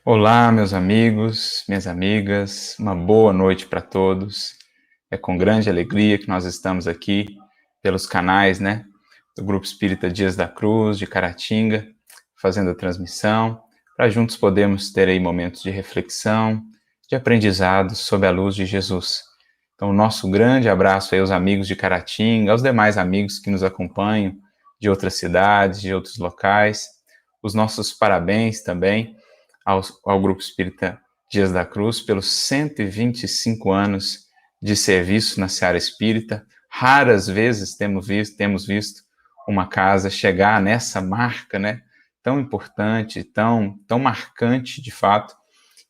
Olá, meus amigos, minhas amigas, uma boa noite para todos. É com grande alegria que nós estamos aqui pelos canais, do Grupo Espírita Dias da Cruz, de Caratinga, fazendo a transmissão, para juntos podermos ter aí momentos de reflexão, de aprendizado sob a luz de Jesus. Então, o nosso grande abraço aí aos amigos de Caratinga, aos demais amigos que nos acompanham de outras cidades, de outros locais. Os nossos parabéns também ao Grupo Espírita Dias da Cruz pelos 125 anos de serviço na seara espírita. Raras vezes temos visto uma casa chegar nessa marca, tão importante, tão marcante de fato.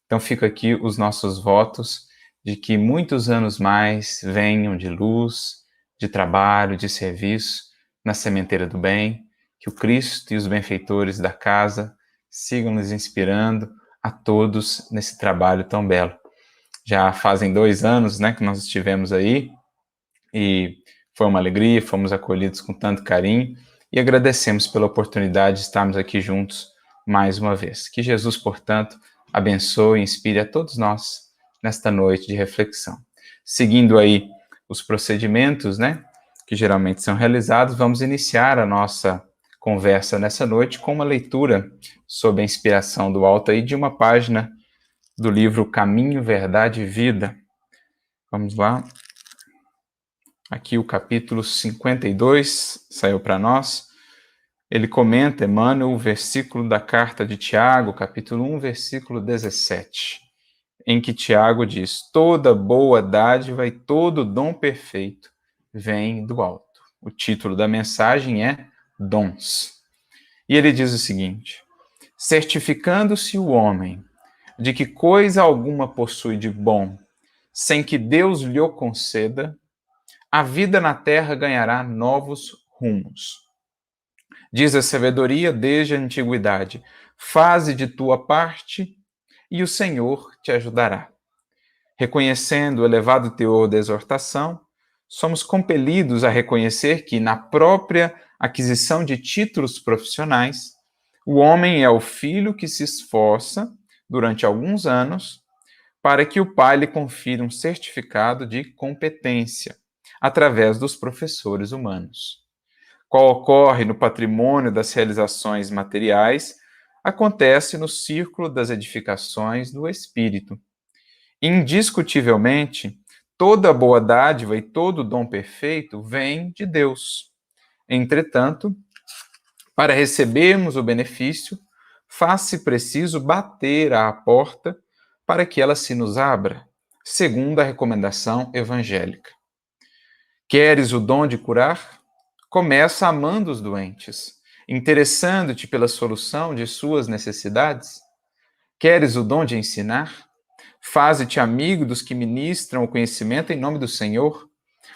Então fica aqui os nossos votos de que muitos anos mais venham de luz, de trabalho, de serviço na sementeira do bem, que o Cristo e os benfeitores da casa sigam nos inspirando a todos nesse trabalho tão belo. Já fazem 2 anos, que nós estivemos aí e foi uma alegria, fomos acolhidos com tanto carinho e agradecemos pela oportunidade de estarmos aqui juntos mais uma vez. Que Jesus, portanto, abençoe e inspire a todos nós nesta noite de reflexão. Seguindo aí os procedimentos, que geralmente são realizados, vamos iniciar a nossa conversa nessa noite com uma leitura sob a inspiração do alto aí de uma página do livro Caminho, Verdade e Vida. Vamos lá. Aqui o capítulo 52 saiu para nós. Ele comenta, Emmanuel, o versículo da carta de Tiago, capítulo 1, versículo 17, em que Tiago diz: toda boa dádiva e todo dom perfeito vem do alto. O título da mensagem é Dons. E ele diz o seguinte: certificando-se o homem de que coisa alguma possui de bom, sem que Deus lhe o conceda, a vida na terra ganhará novos rumos. Diz a sabedoria desde a antiguidade: faze de tua parte e o Senhor te ajudará. Reconhecendo o elevado teor da exortação, somos compelidos a reconhecer que, na própria aquisição de títulos profissionais, o homem é o filho que se esforça, durante alguns anos, para que o pai lhe confira um certificado de competência, através dos professores humanos. Qual ocorre no patrimônio das realizações materiais, acontece no círculo das edificações do espírito. Indiscutivelmente, toda boa dádiva e todo dom perfeito vem de Deus. Entretanto, para recebermos o benefício, faz-se preciso bater à porta para que ela se nos abra, segundo a recomendação evangélica. Queres o dom de curar? Começa amando os doentes, interessando-te pela solução de suas necessidades. Queres o dom de ensinar? Faze-te amigo dos que ministram o conhecimento em nome do Senhor,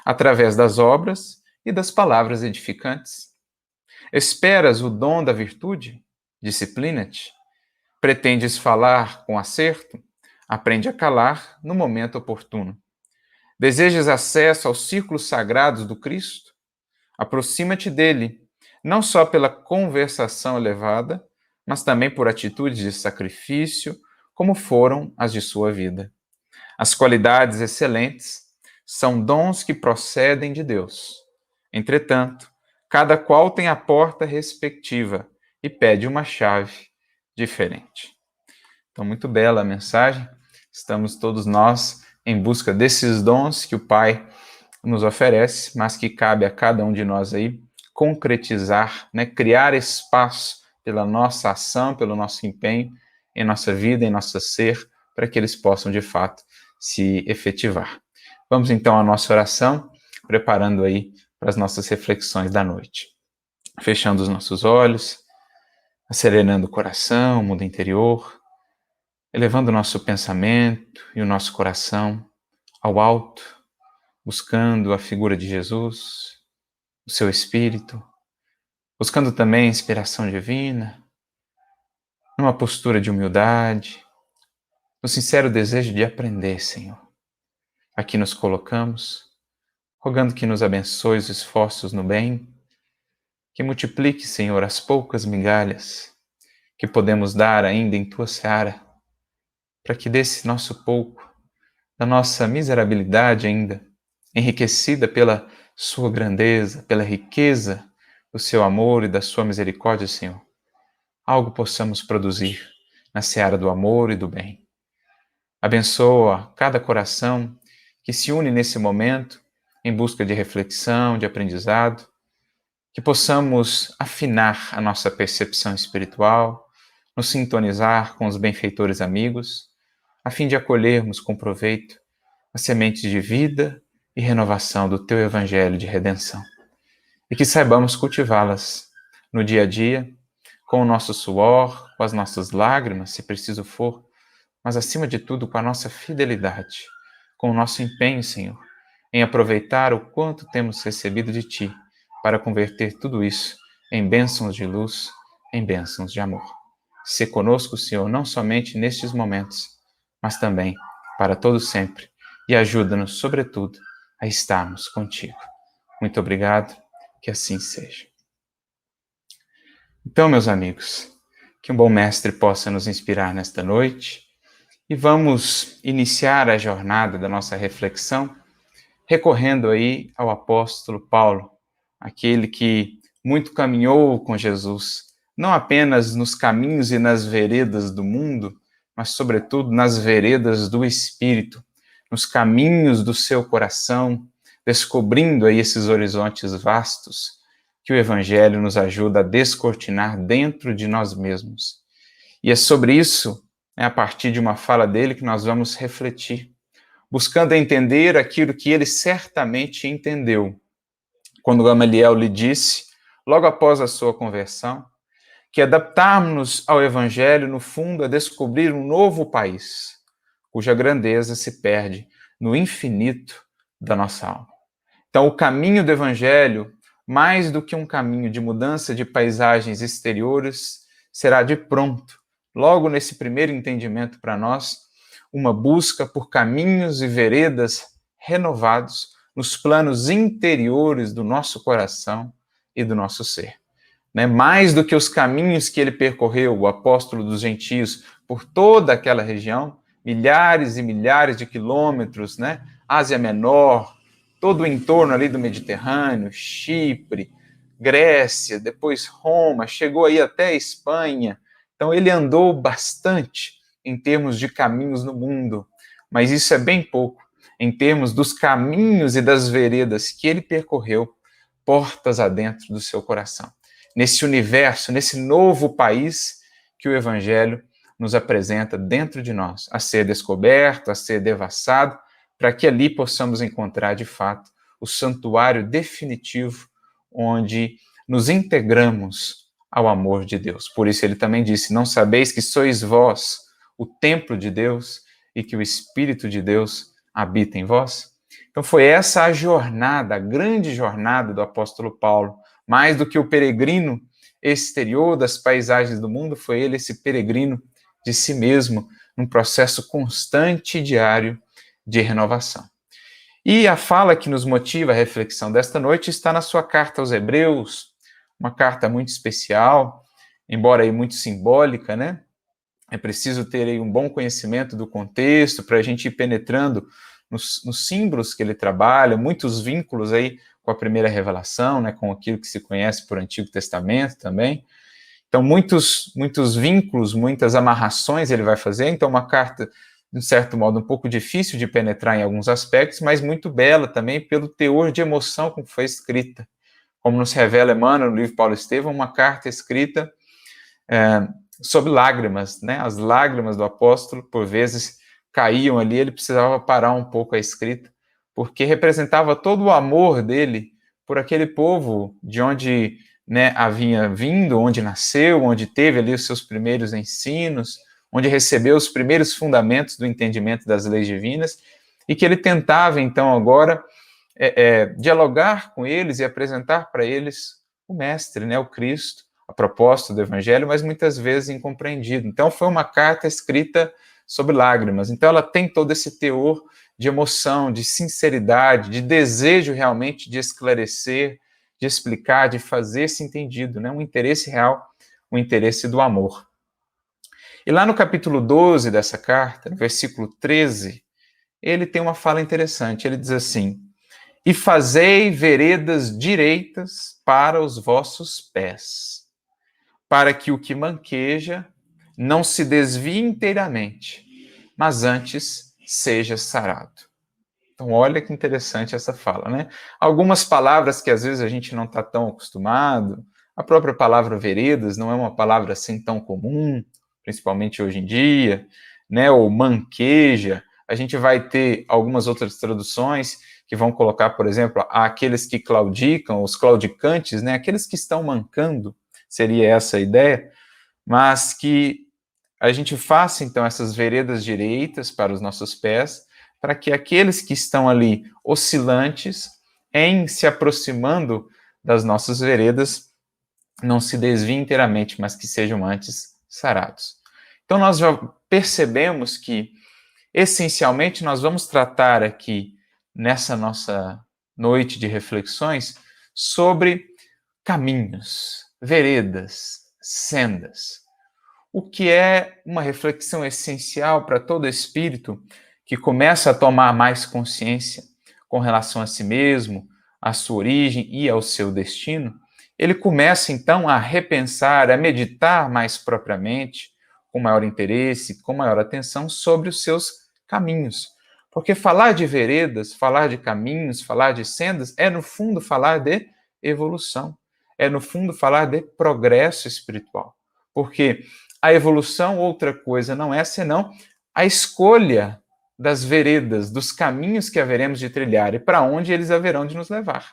através das obras e das palavras edificantes. Esperas o dom da virtude? Disciplina-te. Pretendes falar com acerto? Aprende a calar no momento oportuno. Desejas acesso aos círculos sagrados do Cristo? Aproxima-te dele, não só pela conversação elevada, mas também por atitudes de sacrifício, como foram as de sua vida. As qualidades excelentes são dons que procedem de Deus. Entretanto, cada qual tem a porta respectiva e pede uma chave diferente. Então, muito bela a mensagem. Estamos todos nós em busca desses dons que o Pai nos oferece, mas que cabe a cada um de nós aí concretizar, criar espaço pela nossa ação, pelo nosso empenho em nossa vida, em nosso ser, para que eles possam de fato se efetivar. Vamos então à nossa oração, preparando aí para as nossas reflexões da noite. Fechando os nossos olhos, serenando o coração, o mundo interior, elevando o nosso pensamento e o nosso coração ao alto, buscando a figura de Jesus, o seu Espírito, buscando também a inspiração divina, numa postura de humildade, no sincero desejo de aprender, Senhor. Aqui nos colocamos, rogando que nos abençoe os esforços no bem, que multiplique, Senhor, as poucas migalhas que podemos dar ainda em Tua seara, para que desse nosso pouco, da nossa miserabilidade ainda, enriquecida pela sua grandeza, pela riqueza do seu amor e da sua misericórdia, Senhor, algo possamos produzir na seara do amor e do bem. Abençoa cada coração que se une nesse momento em busca de reflexão, de aprendizado, que possamos afinar a nossa percepção espiritual, nos sintonizar com os benfeitores amigos, a fim de acolhermos com proveito as sementes de vida e renovação do Teu Evangelho de redenção. E que saibamos cultivá-las no dia a dia, com o nosso suor, com as nossas lágrimas, se preciso for, mas acima de tudo com a nossa fidelidade, com o nosso empenho, Senhor, em aproveitar o quanto temos recebido de Ti, para converter tudo isso em bênçãos de luz, em bênçãos de amor. Se conosco, Senhor, não somente nestes momentos, mas também para todo sempre, e ajuda-nos, sobretudo, a estarmos contigo. Muito obrigado, que assim seja. Então, meus amigos, que um bom mestre possa nos inspirar nesta noite, e vamos iniciar a jornada da nossa reflexão recorrendo aí ao apóstolo Paulo, aquele que muito caminhou com Jesus, não apenas nos caminhos e nas veredas do mundo, mas sobretudo nas veredas do Espírito, nos caminhos do seu coração, descobrindo aí esses horizontes vastos que o Evangelho nos ajuda a descortinar dentro de nós mesmos. E é sobre isso, a partir de uma fala dele, que nós vamos refletir, buscando entender aquilo que ele certamente entendeu, quando Gamaliel lhe disse, logo após a sua conversão, que adaptarmos-nos ao Evangelho, no fundo, é descobrir um novo país, cuja grandeza se perde no infinito da nossa alma. Então, o caminho do Evangelho, mais do que um caminho de mudança de paisagens exteriores, será de pronto, logo nesse primeiro entendimento para nós, uma busca por caminhos e veredas renovados nos planos interiores do nosso coração e do nosso ser. Mais do que os caminhos que ele percorreu, o apóstolo dos gentios, por toda aquela região, milhares e milhares de quilômetros, Ásia Menor, todo o entorno ali do Mediterrâneo, Chipre, Grécia, depois Roma, chegou aí até a Espanha. Então ele andou bastante em termos de caminhos no mundo, mas isso é bem pouco em termos dos caminhos e das veredas que ele percorreu, portas adentro do seu coração. Nesse universo, nesse novo país que o Evangelho nos apresenta dentro de nós, a ser descoberto, a ser devassado, para que ali possamos encontrar, de fato, o santuário definitivo, onde nos integramos ao amor de Deus. Por isso ele também disse, não sabeis que sois vós o templo de Deus e que o Espírito de Deus habita em vós? Então foi essa a jornada, a grande jornada do apóstolo Paulo. Mais do que o peregrino exterior das paisagens do mundo, foi ele esse peregrino de si mesmo, num processo constante e diário de renovação. E a fala que nos motiva a reflexão desta noite está na sua carta aos Hebreus, uma carta muito especial, embora aí muito simbólica, É preciso ter aí um bom conhecimento do contexto para a gente ir penetrando nos símbolos que ele trabalha, muitos vínculos aí com a primeira revelação, com aquilo que se conhece por Antigo Testamento também. Então, muitos vínculos, muitas amarrações ele vai fazer. Então, uma carta, de um certo modo, um pouco difícil de penetrar em alguns aspectos, mas muito bela também pelo teor de emoção com que foi escrita. Como nos revela Emmanuel no livro Paulo Estevão, uma carta escrita sobre lágrimas, As lágrimas do apóstolo, por vezes, caíam ali, ele precisava parar um pouco a escrita, porque representava todo o amor dele por aquele povo de onde havia vindo, onde nasceu, onde teve ali os seus primeiros ensinos, onde recebeu os primeiros fundamentos do entendimento das leis divinas, e que ele tentava, então, agora, dialogar com eles e apresentar para eles o Mestre, o Cristo, a proposta do Evangelho, mas muitas vezes incompreendido. Então, foi uma carta escrita sobre lágrimas. Então, ela tem todo esse teor de emoção, de sinceridade, de desejo realmente de esclarecer, de explicar, de fazer esse entendido, um interesse real, um interesse do amor. E lá no capítulo 12 dessa carta, no versículo 13, ele tem uma fala interessante. Ele diz assim: e fazei veredas direitas para os vossos pés, para que o que manqueja não se desvie inteiramente, mas antes seja sarado. Então, olha que interessante essa fala, né? Algumas palavras que às vezes a gente não está tão acostumado, a própria palavra veredas não é uma palavra assim tão comum, principalmente hoje em dia, né? Ou manqueja. A gente vai ter algumas outras traduções que vão colocar, por exemplo, aqueles que claudicam, os claudicantes, né? Aqueles que estão mancando, seria essa a ideia, mas que a gente faça então essas veredas direitas para os nossos pés, para que aqueles que estão ali oscilantes, em se aproximando das nossas veredas, não se desviem inteiramente, mas que sejam antes sarados. Então nós já percebemos que, essencialmente, nós vamos tratar aqui, nessa nossa noite de reflexões, sobre caminhos, veredas, sendas. O que é uma reflexão essencial para todo espírito que começa a tomar mais consciência com relação a si mesmo, à sua origem e ao seu destino. Ele começa então a repensar, a meditar mais propriamente, com maior interesse, com maior atenção sobre os seus caminhos. Porque falar de veredas, falar de caminhos, falar de sendas, é no fundo falar de evolução, é no fundo falar de progresso espiritual. Porque a evolução, outra coisa não é senão a escolha das veredas, dos caminhos que haveremos de trilhar e para onde eles haverão de nos levar.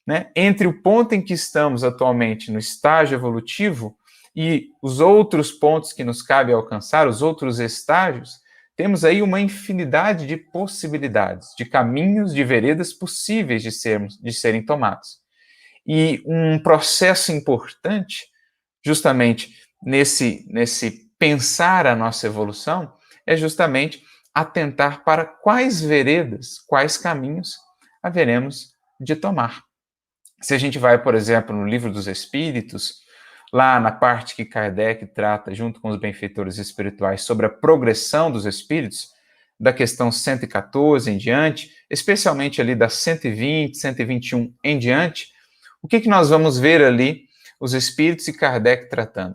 Né? Entre o ponto em que estamos atualmente no estágio evolutivo e os outros pontos que nos cabe alcançar, os outros estágios, temos aí uma infinidade de possibilidades, de caminhos, de veredas possíveis de serem tomados. E um processo importante, justamente nesse pensar a nossa evolução, é justamente atentar para quais veredas, quais caminhos haveremos de tomar. Se a gente vai, por exemplo, no Livro dos Espíritos, lá na parte que Kardec trata, junto com os benfeitores espirituais, sobre a progressão dos espíritos, da questão 114 em diante, especialmente ali da 120, 121 em diante, o que nós vamos ver ali os espíritos e Kardec tratando?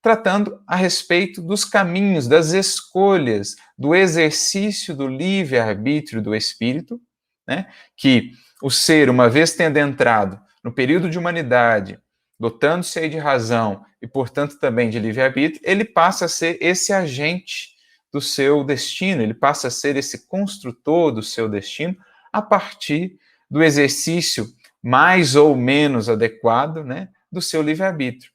Tratando a respeito dos caminhos, das escolhas, do exercício do livre-arbítrio do espírito, né? Que o ser, uma vez tendo entrado no período de humanidade, dotando-se aí de razão e, portanto, também de livre-arbítrio, ele passa a ser esse agente do seu destino, ele passa a ser esse construtor do seu destino a partir do exercício mais ou menos adequado, né, do seu livre-arbítrio,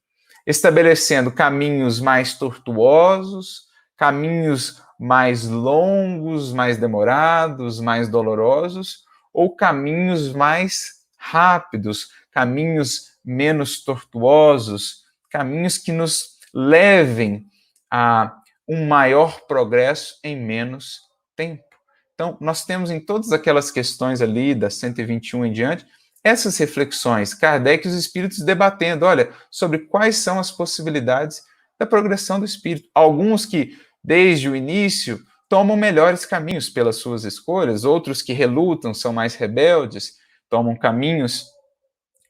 estabelecendo caminhos mais tortuosos, caminhos mais longos, mais demorados, mais dolorosos, ou caminhos mais rápidos, caminhos menos tortuosos, caminhos que nos levem a um maior progresso em menos tempo. Então, nós temos em todas aquelas questões ali, da 121 em diante, essas reflexões, Kardec e os espíritos debatendo, olha, sobre quais são as possibilidades da progressão do espírito. Alguns que, desde o início, tomam melhores caminhos pelas suas escolhas, outros que relutam, são mais rebeldes, tomam caminhos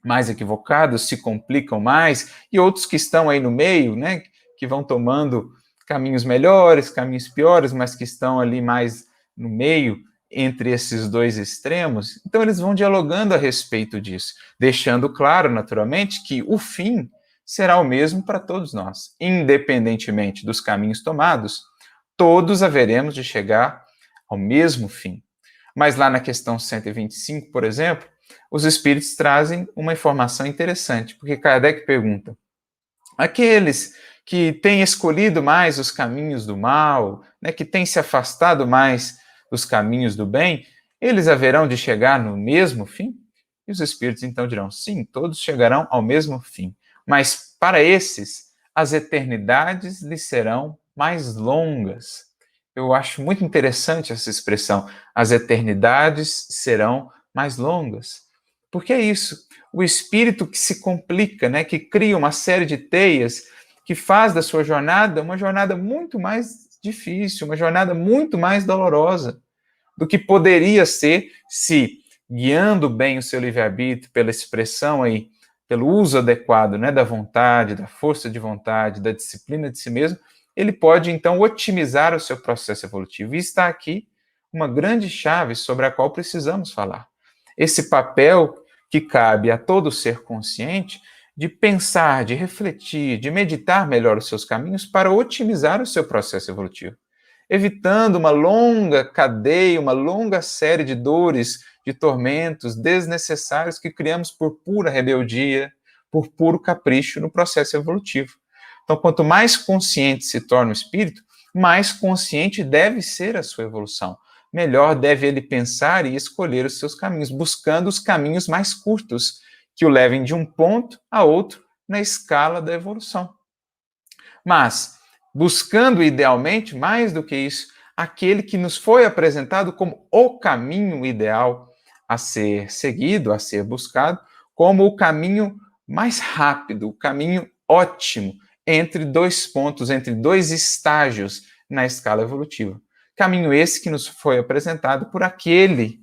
mais equivocados, se complicam mais, e outros que estão aí no meio, né, que vão tomando caminhos melhores, caminhos piores, mas que estão ali mais no meio, entre esses dois extremos. Então eles vão dialogando a respeito disso, deixando claro, naturalmente, que o fim será o mesmo para todos nós, independentemente dos caminhos tomados, todos haveremos de chegar ao mesmo fim. Mas lá na questão 125, por exemplo, os espíritos trazem uma informação interessante, porque Kardec pergunta: aqueles que têm escolhido mais os caminhos do mal, né, que têm se afastado mais dos caminhos do bem, eles haverão de chegar no mesmo fim? E os espíritos então dirão: sim, todos chegarão ao mesmo fim. Mas para esses, as eternidades lhes serão mais longas. Eu acho muito interessante essa expressão. As eternidades serão mais longas. Porque é isso. O espírito que se complica, né, que cria uma série de teias, que faz da sua jornada uma jornada muito mais difícil, uma jornada muito mais dolorosa do que poderia ser se, guiando bem o seu livre-arbítrio pela expressão aí, pelo uso adequado, né, da vontade, da força de vontade, da disciplina de si mesmo, ele pode, então, otimizar o seu processo evolutivo. E está aqui uma grande chave sobre a qual precisamos falar. Esse papel que cabe a todo ser consciente de pensar, de refletir, de meditar melhor os seus caminhos para otimizar o seu processo evolutivo, evitando uma longa cadeia, uma longa série de dores, de tormentos desnecessários que criamos por pura rebeldia, por puro capricho no processo evolutivo. Então, quanto mais consciente se torna o espírito, mais consciente deve ser a sua evolução. Melhor deve ele pensar e escolher os seus caminhos, buscando os caminhos mais curtos, que o levem de um ponto a outro na escala da evolução. Mas, buscando idealmente, mais do que isso, aquele que nos foi apresentado como o caminho ideal a ser seguido, a ser buscado, como o caminho mais rápido, o caminho ótimo, entre dois pontos, entre dois estágios na escala evolutiva. Caminho esse que nos foi apresentado por aquele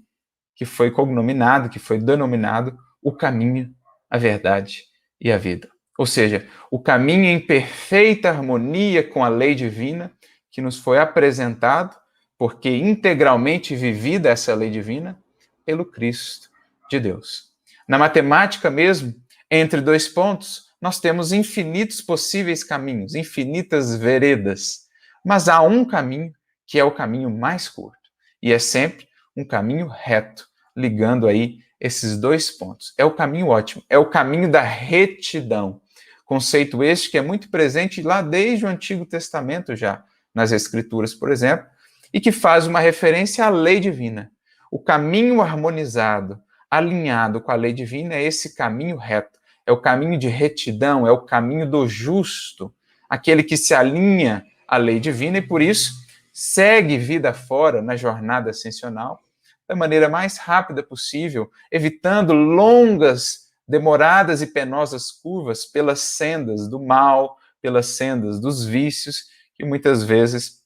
que foi cognominado, que foi denominado o caminho, a verdade e a vida. Ou seja, o caminho em perfeita harmonia com a lei divina que nos foi apresentado, porque integralmente vivida essa lei divina pelo Cristo de Deus. Na matemática mesmo, entre dois pontos, nós temos infinitos possíveis caminhos, infinitas veredas, mas há um caminho que é o caminho mais curto, e é sempre um caminho reto, ligando aí esses dois pontos. É o caminho ótimo, é o caminho da retidão. Conceito este que é muito presente lá desde o Antigo Testamento já, nas Escrituras, por exemplo, e que faz uma referência à lei divina. O caminho harmonizado, alinhado com a lei divina é esse caminho reto, é o caminho de retidão, é o caminho do justo, aquele que se alinha à lei divina e por isso segue vida fora na jornada ascensional da maneira mais rápida possível, evitando longas, demoradas e penosas curvas pelas sendas do mal, pelas sendas dos vícios, que muitas vezes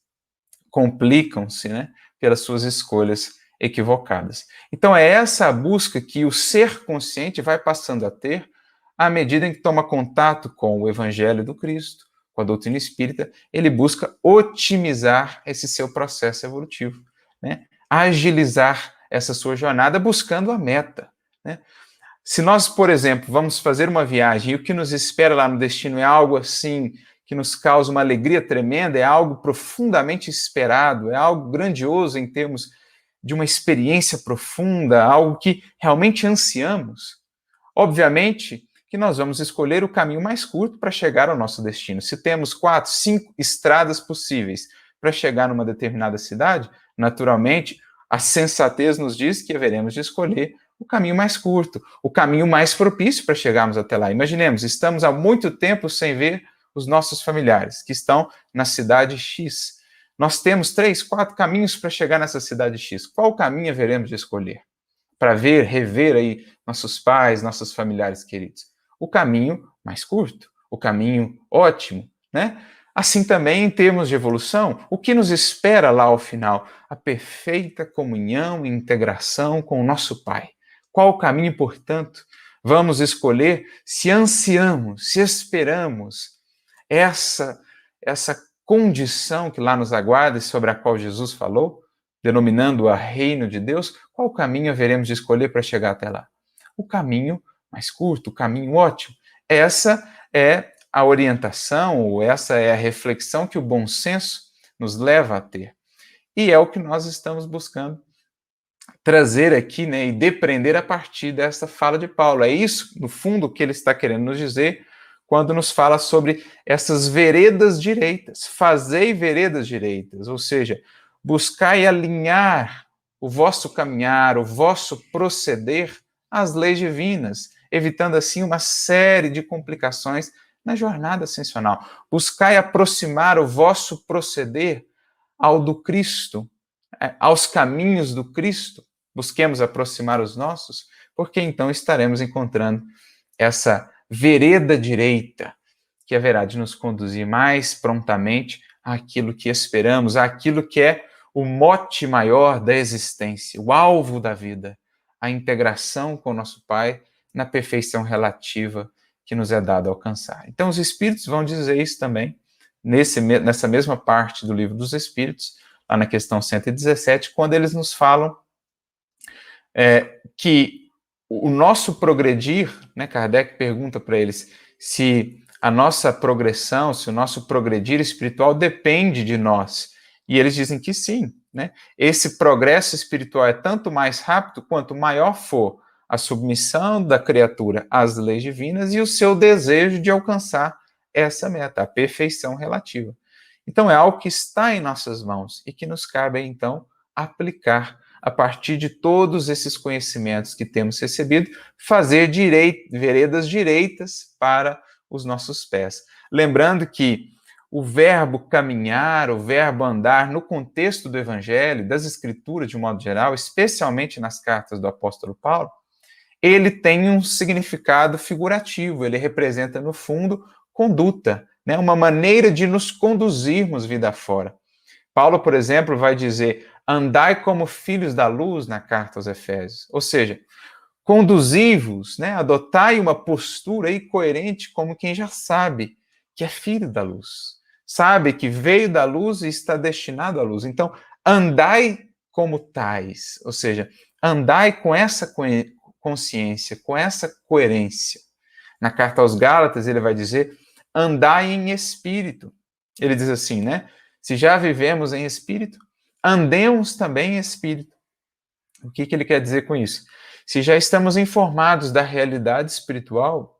complicam-se, né, pelas suas escolhas equivocadas. Então é essa a busca que o ser consciente vai passando a ter à medida em que toma contato com o Evangelho do Cristo, com a doutrina espírita, ele busca otimizar esse seu processo evolutivo, né? Agilizar essa sua jornada buscando a meta, né? Se nós, por exemplo, vamos fazer uma viagem e o que nos espera lá no destino é algo assim que nos causa uma alegria tremenda, é algo profundamente esperado, é algo grandioso em termos de uma experiência profunda, algo que realmente ansiamos, obviamente que nós vamos escolher o caminho mais curto para chegar ao nosso destino. Se temos 4, 5 estradas possíveis para chegar numa determinada cidade, naturalmente, a sensatez nos diz que haveremos de escolher o caminho mais curto, o caminho mais propício para chegarmos até lá. Imaginemos, estamos há muito tempo sem ver os nossos familiares, que estão na cidade X. Nós temos 3, 4 caminhos para chegar nessa cidade X. Qual caminho haveremos de escolher? Para ver, rever aí nossos pais, nossos familiares queridos. O caminho mais curto, o caminho ótimo, né? Assim também, em termos de evolução, o que nos espera lá ao final? A perfeita comunhão e integração com o nosso Pai. Qual o caminho, portanto, vamos escolher se ansiamos, se esperamos essa condição que lá nos aguarda e sobre a qual Jesus falou, denominando-a reino de Deus, qual caminho haveremos de escolher para chegar até lá? O caminho mais curto, o caminho ótimo. Essa é a orientação, ou essa é a reflexão que o bom senso nos leva a ter. E é o que nós estamos buscando trazer aqui, né, e depreender a partir dessa fala de Paulo. É isso, no fundo, que ele está querendo nos dizer quando nos fala sobre essas veredas direitas. Fazei veredas direitas, ou seja, buscai alinhar o vosso caminhar, o vosso proceder às leis divinas, evitando assim uma série de complicações na jornada ascensional. Buscai aproximar o vosso proceder ao do Cristo, aos caminhos do Cristo. Busquemos aproximar os nossos, porque então estaremos encontrando essa vereda direita, que haverá de nos conduzir mais prontamente àquilo que esperamos, àquilo que é o mote maior da existência, o alvo da vida, a integração com o nosso Pai na perfeição relativa que nos é dado alcançar. Então, os Espíritos vão dizer isso também, nessa mesma parte do Livro dos Espíritos, lá na questão 117, quando eles nos falam que o nosso progredir, né, Kardec pergunta para eles se a nossa progressão, se o nosso progredir espiritual depende de nós. E eles dizem que sim, né? Esse progresso espiritual é tanto mais rápido quanto maior for a submissão da criatura às leis divinas e o seu desejo de alcançar essa meta, a perfeição relativa. Então é algo que está em nossas mãos e que nos cabe, então, aplicar a partir de todos esses conhecimentos que temos recebido, fazer veredas direitas para os nossos pés. Lembrando que o verbo caminhar, o verbo andar, no contexto do Evangelho, das Escrituras de um modo geral, especialmente nas cartas do apóstolo Paulo, ele tem um significado figurativo, ele representa, no fundo, conduta, né? Uma maneira de nos conduzirmos vida fora. Paulo, por exemplo, vai dizer: andai como filhos da luz, na carta aos Efésios. Ou seja, conduzi-vos, né? Adotai uma postura aí coerente como quem já sabe que é filho da luz. Sabe que veio da luz e está destinado à luz. Então, andai como tais. Ou seja, andai com essa consciência, com essa coerência. Na carta aos Gálatas, ele vai dizer: andai em espírito. Ele diz assim, né? Se já vivemos em espírito, andemos também em espírito. O que ele quer dizer com isso? Se já estamos informados da realidade espiritual,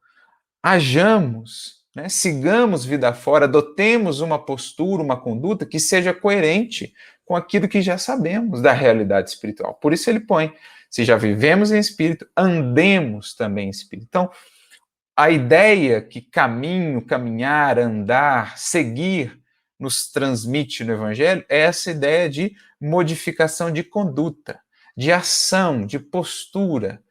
hajamos, né? Sigamos vida fora, adotemos uma postura, uma conduta que seja coerente com aquilo que já sabemos da realidade espiritual. Por isso ele põe: se já vivemos em espírito, andemos também em espírito. Então, a ideia que caminho, caminhar, andar, seguir nos transmite no Evangelho é essa ideia de modificação de conduta, de ação, de postura.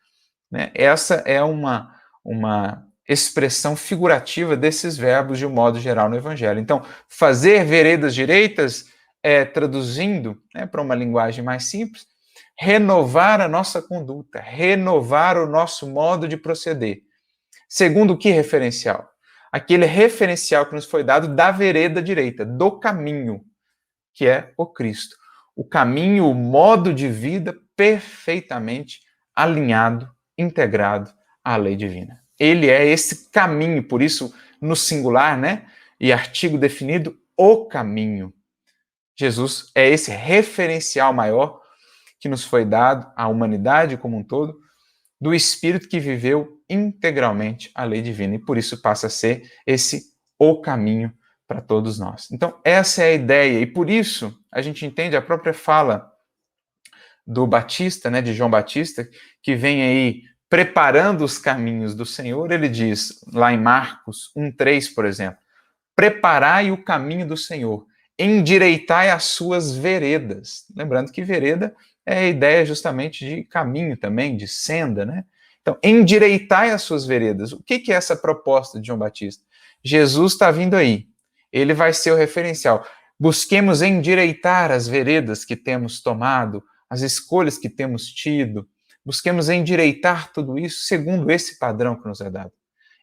Né? Essa é uma expressão figurativa desses verbos de um modo geral no Evangelho. Então, fazer veredas direitas é, traduzindo, né, para uma linguagem mais simples, renovar a nossa conduta, renovar o nosso modo de proceder. Segundo que referencial? Aquele referencial que nos foi dado da vereda direita, do caminho, que é o Cristo. O caminho, o modo de vida perfeitamente alinhado, integrado à lei divina. Ele é esse caminho, por isso, no singular, né? E artigo definido, o caminho. Jesus é esse referencial maior que nos foi dado à humanidade como um todo, do Espírito que viveu integralmente a lei divina, e por isso passa a ser esse o caminho para todos nós. Então, essa é a ideia, e por isso a gente entende a própria fala do Batista, né, de João Batista, que vem aí preparando os caminhos do Senhor. Ele diz, lá em Marcos 1:3, por exemplo: preparai o caminho do Senhor, endireitai as suas veredas. Lembrando que vereda é a ideia justamente de caminho também, de senda, né? Então, endireitai as suas veredas. O que é essa proposta de João Batista? Jesus está vindo aí. Ele vai ser o referencial. Busquemos endireitar as veredas que temos tomado, as escolhas que temos tido. Busquemos endireitar tudo isso segundo esse padrão que nos é dado.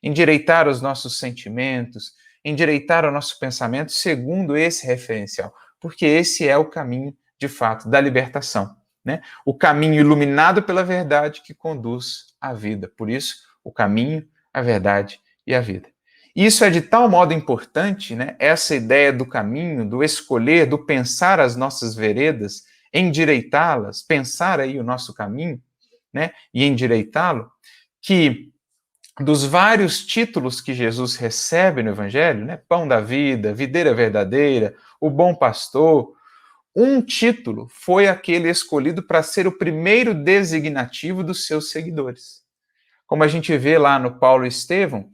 Endireitar os nossos sentimentos, endireitar o nosso pensamento segundo esse referencial, porque esse é o caminho, de fato, da libertação. Né? O caminho iluminado pela verdade que conduz à vida. Por isso, o caminho, a verdade e a vida. Isso é de tal modo importante, né? Essa ideia do caminho, do escolher, do pensar as nossas veredas, endireitá-las, pensar aí o nosso caminho, né? E endireitá-lo, que dos vários títulos que Jesus recebe no Evangelho, né? Pão da vida, videira verdadeira, o bom pastor, um título foi aquele escolhido para ser o primeiro designativo dos seus seguidores. Como a gente vê lá no Paulo e Estevão,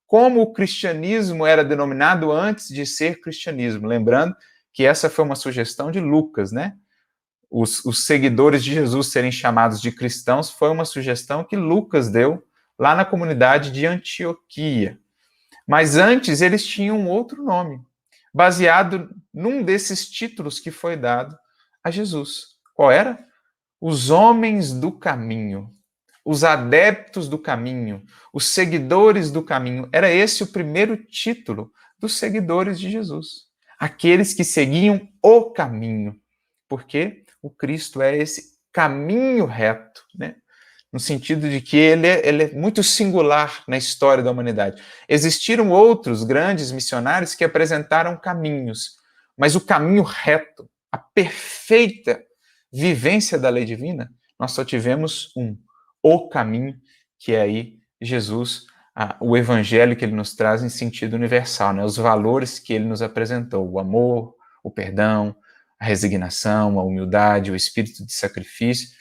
como o cristianismo era denominado antes de ser cristianismo. Lembrando que essa foi uma sugestão de Lucas, né? Os seguidores de Jesus serem chamados de cristãos foi uma sugestão que Lucas deu lá na comunidade de Antioquia. Mas antes eles tinham um outro nome, baseado num desses títulos que foi dado a Jesus. Qual era? Os homens do caminho, os adeptos do caminho, os seguidores do caminho. Era esse o primeiro título dos seguidores de Jesus. Aqueles que seguiam o caminho. Porque o Cristo é esse caminho reto, né? No sentido de que ele é muito singular na história da humanidade. Existiram outros grandes missionários que apresentaram caminhos, mas o caminho reto, a perfeita vivência da lei divina, nós só tivemos um, o caminho, que é aí Jesus, o evangelho que ele nos traz em sentido universal, né? Os valores que ele nos apresentou, o amor, o perdão, a resignação, a humildade, o espírito de sacrifício.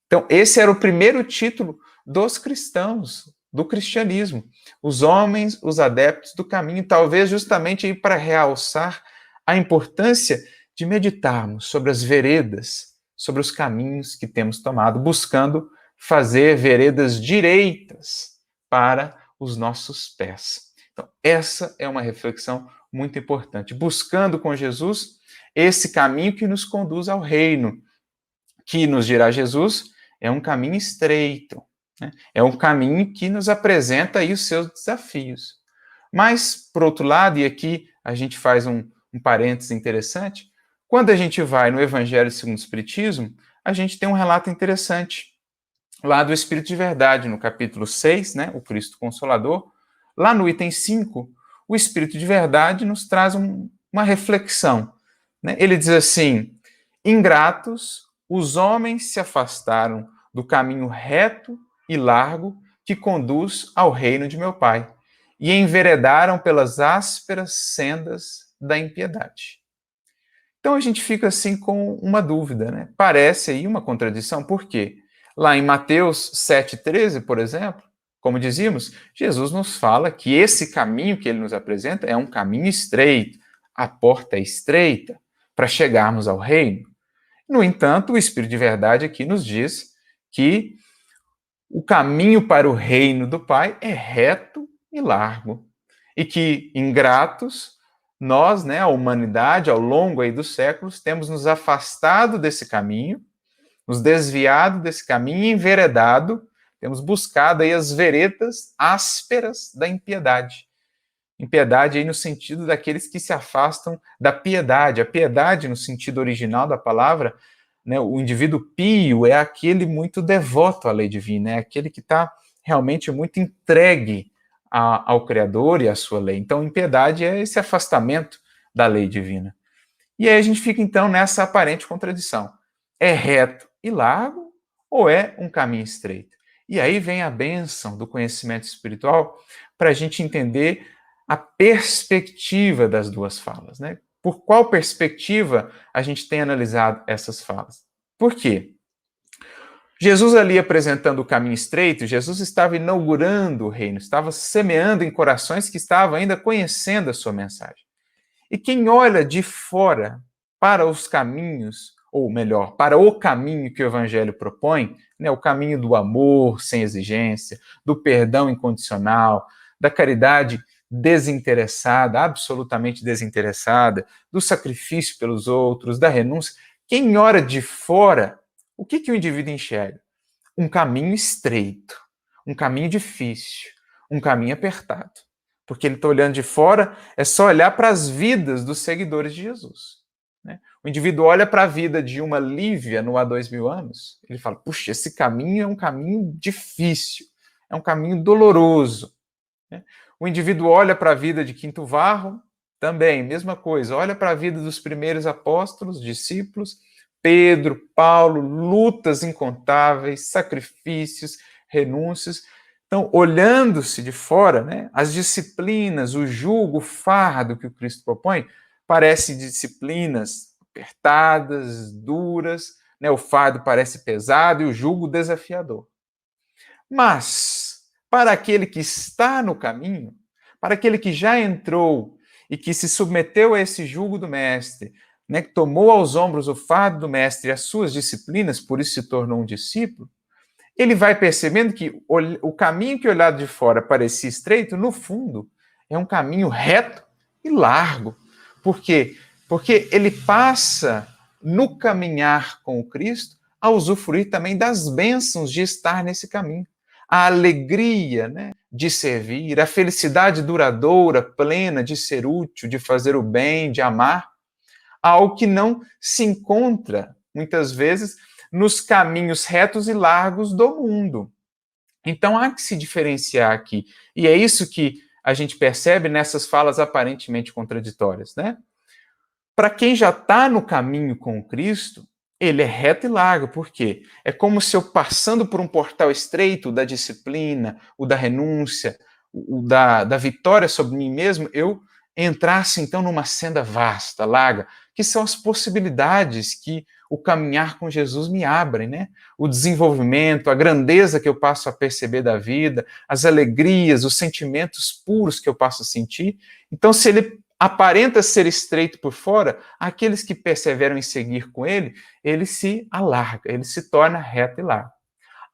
Então, esse era o primeiro título dos cristãos, do cristianismo. Os homens, os adeptos do caminho, talvez justamente para realçar a importância de meditarmos sobre as veredas, sobre os caminhos que temos tomado, buscando fazer veredas direitas para os nossos pés. Então, essa é uma reflexão muito importante. Buscando com Jesus esse caminho que nos conduz ao reino, que nos dirá Jesus, é um caminho estreito, né? É um caminho que nos apresenta aí os seus desafios. Mas, por outro lado, e aqui a gente faz um parênteses interessante, quando a gente vai no Evangelho segundo o Espiritismo, a gente tem um relato interessante lá do Espírito de Verdade, no capítulo 6, né, o Cristo Consolador. Lá no item 5, o Espírito de Verdade nos traz uma reflexão, né? Ele diz assim: ingratos, os homens se afastaram do caminho reto e largo que conduz ao reino de meu Pai, e enveredaram pelas ásperas sendas da impiedade. Então a gente fica assim com uma dúvida, né? Parece aí uma contradição, por quê? Lá em Mateus 7,13, por exemplo, como dizíamos, Jesus nos fala que esse caminho que ele nos apresenta é um caminho estreito, a porta é estreita para chegarmos ao reino. No entanto, o Espírito de Verdade aqui nos diz que o caminho para o reino do Pai é reto e largo, e que, ingratos, nós, né, a humanidade, ao longo aí dos séculos, temos nos afastado desse caminho, nos desviado desse caminho e enveredado, temos buscado aí as veredas ásperas da impiedade. Impiedade aí no sentido daqueles que se afastam da piedade. A piedade, no sentido original da palavra, né, o indivíduo pio é aquele muito devoto à lei divina, é aquele que está realmente muito entregue ao Criador e à sua lei. Então, impiedade é esse afastamento da lei divina. E aí a gente fica, então, nessa aparente contradição. É reto e largo ou é um caminho estreito? E aí vem a bênção do conhecimento espiritual para a gente entender a perspectiva das duas falas, né? Por qual perspectiva a gente tem analisado essas falas? Por quê? Jesus ali apresentando o caminho estreito, Jesus estava inaugurando o reino, estava semeando em corações que estavam ainda conhecendo a sua mensagem. E quem olha de fora para os caminhos, ou melhor, para o caminho que o Evangelho propõe, né, o caminho do amor sem exigência, do perdão incondicional, da caridade desinteressada, absolutamente desinteressada, do sacrifício pelos outros, da renúncia. Quem olha de fora, o que o indivíduo enxerga? Um caminho estreito, um caminho difícil, um caminho apertado. Porque ele está olhando de fora, é só olhar para as vidas dos seguidores de Jesus. Né? O indivíduo olha para a vida de uma Lívia no há 2000 anos, ele fala, puxa, esse caminho é um caminho difícil, é um caminho doloroso. Né? O indivíduo olha para a vida de Quinto Varro, também, mesma coisa, olha para a vida dos primeiros apóstolos, discípulos, Pedro, Paulo, lutas incontáveis, sacrifícios, renúncias. Então, olhando-se de fora, né, as disciplinas, o jugo, o fardo que o Cristo propõe, parecem disciplinas apertadas, duras, né, o fardo parece pesado e o jugo desafiador. Mas, para aquele que está no caminho, para aquele que já entrou e que se submeteu a esse jugo do Mestre, né, que tomou aos ombros o fardo do Mestre e as suas disciplinas, por isso se tornou um discípulo, ele vai percebendo que o caminho que olhado de fora parecia estreito, no fundo, é um caminho reto e largo. Por quê? Porque ele passa, no caminhar com o Cristo, a usufruir também das bênçãos de estar nesse caminho. A alegria, né, de servir, a felicidade duradoura, plena de ser útil, de fazer o bem, de amar, algo que não se encontra, muitas vezes, nos caminhos retos e largos do mundo. Então há que se diferenciar aqui. E é isso que a gente percebe nessas falas aparentemente contraditórias, né? Para quem já está no caminho com o Cristo, ele é reto e largo. Por quê? É como se eu, passando por um portal estreito da disciplina, o da renúncia, o da vitória sobre mim mesmo, eu entrasse então numa senda vasta, larga, que são as possibilidades que o caminhar com Jesus me abre, né? O desenvolvimento, a grandeza que eu passo a perceber da vida, as alegrias, os sentimentos puros que eu passo a sentir. Então, se ele aparenta ser estreito por fora, aqueles que perseveram em seguir com ele, ele se alarga, ele se torna reto e largo.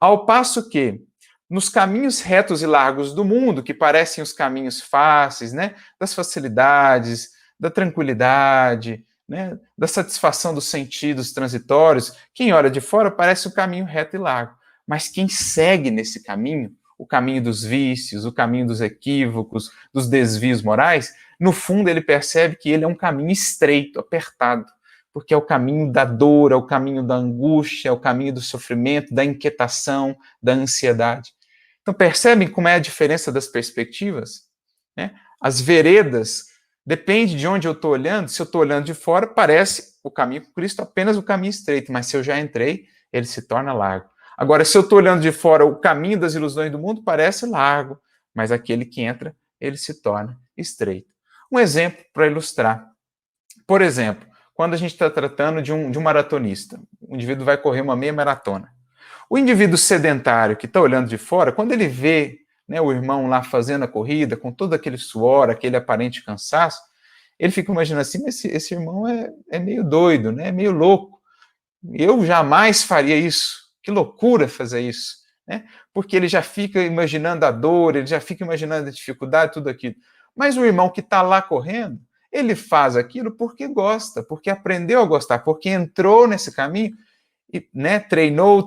Ao passo que, nos caminhos retos e largos do mundo, que parecem os caminhos fáceis, né, das facilidades, da tranquilidade, né, da satisfação dos sentidos transitórios, quem olha de fora parece o caminho reto e largo. Mas quem segue nesse caminho, o caminho dos vícios, o caminho dos equívocos, dos desvios morais, no fundo ele percebe que ele é um caminho estreito, apertado, porque é o caminho da dor, é o caminho da angústia, é o caminho do sofrimento, da inquietação, da ansiedade. Então percebem como é a diferença das perspectivas? Né? As veredas, depende de onde eu estou olhando, se eu estou olhando de fora, parece o caminho com Cristo apenas o caminho estreito, mas se eu já entrei, ele se torna largo. Agora, se eu estou olhando de fora, o caminho das ilusões do mundo parece largo, mas aquele que entra, ele se torna estreito. Um exemplo para ilustrar. Por exemplo, quando a gente está tratando de um maratonista, o indivíduo vai correr uma meia maratona. O indivíduo sedentário que está olhando de fora, quando ele vê, né, o irmão lá fazendo a corrida, com todo aquele suor, aquele aparente cansaço, ele fica imaginando assim, esse irmão é meio doido, né, é meio louco. Eu jamais faria isso. Que loucura fazer isso. Né? Porque ele já fica imaginando a dor, ele já fica imaginando a dificuldade, tudo aquilo. Mas o irmão que está lá correndo, ele faz aquilo porque gosta, porque aprendeu a gostar, porque entrou nesse caminho e, né, treinou,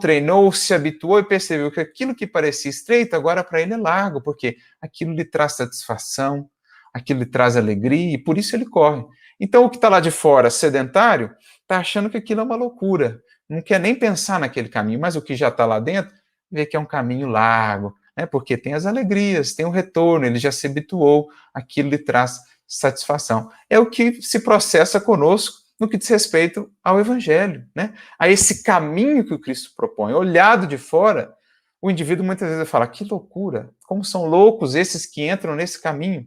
se habituou e percebeu que aquilo que parecia estreito, agora para ele é largo, porque aquilo lhe traz satisfação, aquilo lhe traz alegria, e por isso ele corre. Então o que está lá de fora, sedentário, está achando que aquilo é uma loucura, não quer nem pensar naquele caminho, mas o que já está lá dentro, vê que é um caminho largo, né, porque tem as alegrias, tem o retorno, ele já se habituou, aquilo lhe traz satisfação. É o que se processa conosco no que diz respeito ao Evangelho, né? A esse caminho que o Cristo propõe. Olhado de fora, o indivíduo muitas vezes fala, que loucura, como são loucos esses que entram nesse caminho.